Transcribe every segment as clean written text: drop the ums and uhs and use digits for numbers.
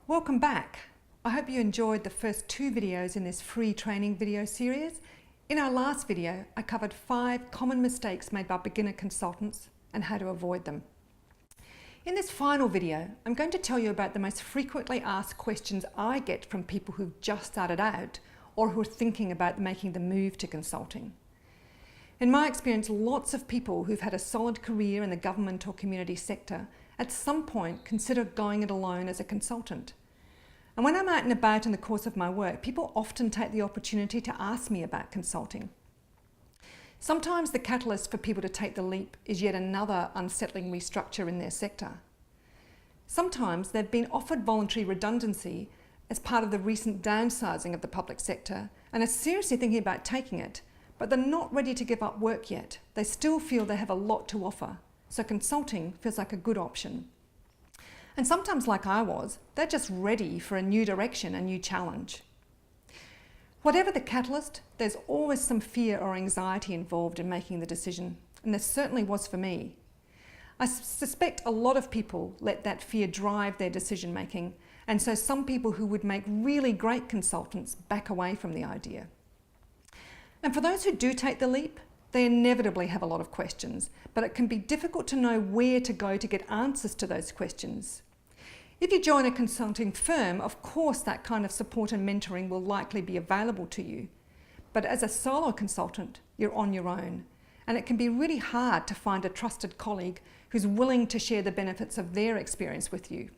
Welcome back. I hope you enjoyed the first two videos in this free training video series. In our last video, I covered 5 common mistakes made by beginner consultants and how to avoid them. In this final video, I'm going to tell you about the most frequently asked questions I get from people who've just started out or who are thinking about making the move to consulting. In my experience, lots of people who've had a solid career in the government or community sector at some point consider going it alone as a consultant. And when I'm out and about in the course of my work, people often take the opportunity to ask me about consulting. Sometimes the catalyst for people to take the leap is yet another unsettling restructure in their sector. Sometimes they've been offered voluntary redundancy as part of the recent downsizing of the public sector and are seriously thinking about taking it, but they're not ready to give up work yet. They still feel they have a lot to offer, so consulting feels like a good option. And sometimes, like I was, they're just ready for a new direction, a new challenge. Whatever the catalyst, there's always some fear or anxiety involved in making the decision, and there certainly was for me. I suspect a lot of people let that fear drive their decision making, and so some people who would make really great consultants back away from the idea. And for those who do take the leap, they inevitably have a lot of questions, but it can be difficult to know where to go to get answers to those questions. If you join a consulting firm, of course that kind of support and mentoring will likely be available to you. But as a solo consultant, you're on your own, and it can be really hard to find a trusted colleague who's willing to share the benefits of their experience with you.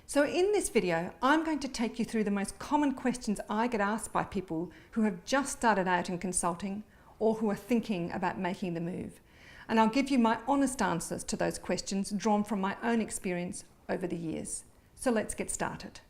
So in this video, I'm going to take you through the most common questions I get asked by people who have just started out in consulting or who are thinking about making the move. And I'll give you my honest answers to those questions drawn from my own experience over the years. So let's get started.